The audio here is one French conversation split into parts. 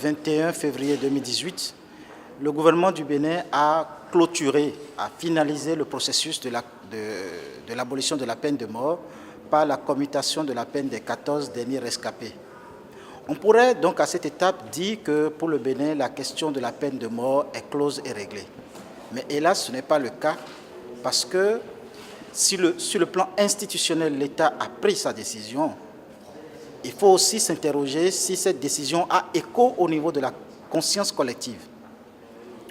21 février 2018, le gouvernement du Bénin a clôturé, a finalisé le processus de l'abolition de la peine de mort par la commutation de la peine des 14 derniers rescapés. On pourrait donc à cette étape dire que pour le Bénin, la question de la peine de mort est close et réglée. Mais hélas, ce n'est pas le cas parce que sur le plan institutionnel, l'État a pris sa décision. Il faut aussi s'interroger si cette décision a écho au niveau de la conscience collective.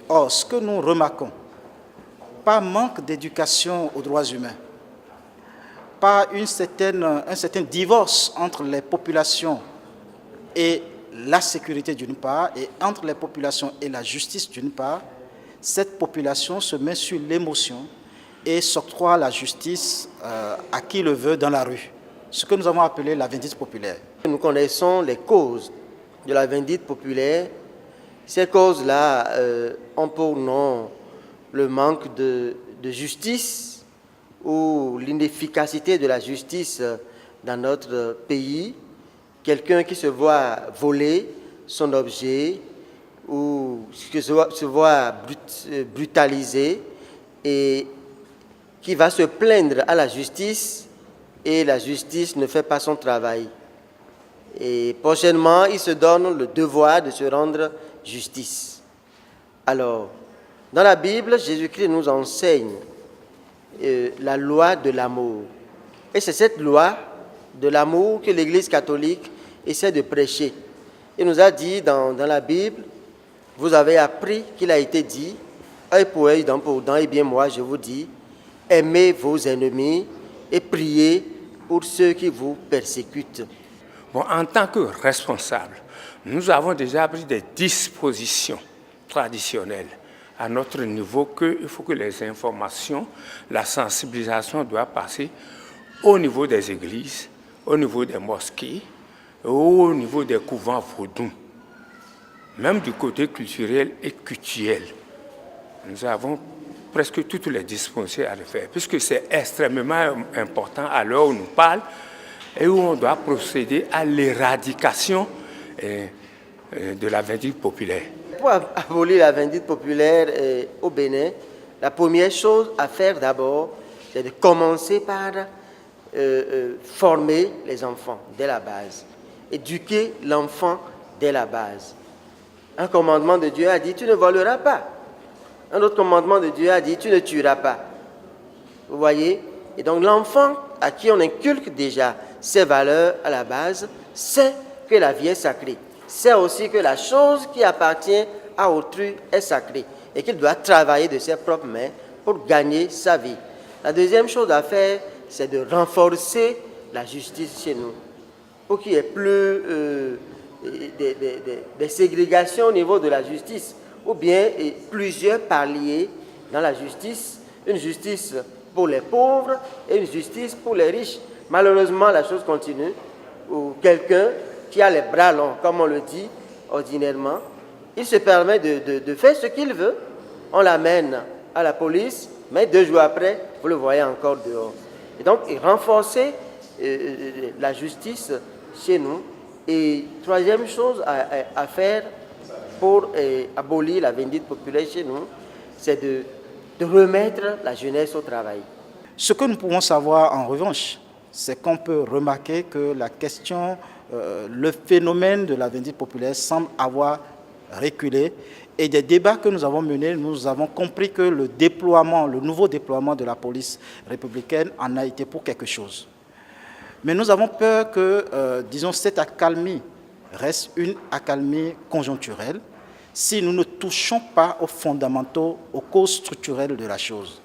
Or, ce que nous remarquons, par manque d'éducation aux droits humains, par un certain divorce entre les populations et la sécurité d'une part, et entre les populations et la justice d'une part, cette population se met sur l'émotion et s'octroie la justice à qui le veut dans la rue. Ce que nous avons appelé la vindicte populaire. Nous connaissons les causes de la vindicte populaire. Ces causes-là ont pour nom le manque de justice ou l'inefficacité de la justice dans notre pays. Quelqu'un qui se voit voler son objet ou se voit brutalisé et qui va se plaindre à la justice et la justice ne fait pas son travail. Et prochainement, il se donne le devoir de se rendre justice. Alors, dans la Bible, Jésus-Christ nous enseigne la loi de l'amour. Et c'est cette loi de l'amour que l'Église catholique essaie de prêcher. Il nous a dit dans la Bible, vous avez appris qu'il a été dit, œil pour œil, dent pour dent, et bien moi je vous dis, aimez vos ennemis et priez pour ceux qui vous persécutent. Bon, en tant que responsables, nous avons déjà pris des dispositions traditionnelles à notre niveau qu'il faut que les informations, la sensibilisation doit passer au niveau des églises, au niveau des mosquées, au niveau des couvents vaudous, même du côté culturel et cultuel. Nous avons presque toutes les dispositions à le faire, puisque c'est extrêmement important à l'heure où nous parlons et où on doit procéder à l'éradication de la vindicte populaire. Pour abolir la vindicte populaire au Bénin, la première chose à faire d'abord, c'est de commencer par former les enfants dès la base, éduquer l'enfant dès la base. Un commandement de Dieu a dit, tu ne voleras pas. Un autre commandement de Dieu a dit, tu ne tueras pas. Vous voyez? Et donc l'enfant à qui on inculque déjà ces valeurs à la base, sait que la vie est sacrée. Sait aussi que la chose qui appartient à autrui est sacrée et qu'il doit travailler de ses propres mains pour gagner sa vie. La deuxième chose à faire, c'est de renforcer la justice chez nous pour qu'il n'y ait plus des ségrégations au niveau de la justice ou bien plusieurs paliers dans la justice, une justice pour les pauvres et une justice pour les riches. Malheureusement, la chose continue où quelqu'un qui a les bras longs, comme on le dit ordinairement, il se permet de faire ce qu'il veut. On l'amène à la police, mais 2 jours après, vous le voyez encore dehors. Et donc, renforcer la justice chez nous. Et troisième chose à faire pour abolir la vindicte populaire chez nous, c'est de remettre la jeunesse au travail. Ce que nous pouvons savoir en revanche, c'est qu'on peut remarquer que la question, le phénomène de la vindicte populaire semble avoir reculé. Et des débats que nous avons menés, nous avons compris que le nouveau déploiement de la police républicaine en a été pour quelque chose. Mais nous avons peur que, disons, cette accalmie reste une accalmie conjoncturelle si nous ne touchons pas aux fondamentaux, aux causes structurelles de la chose.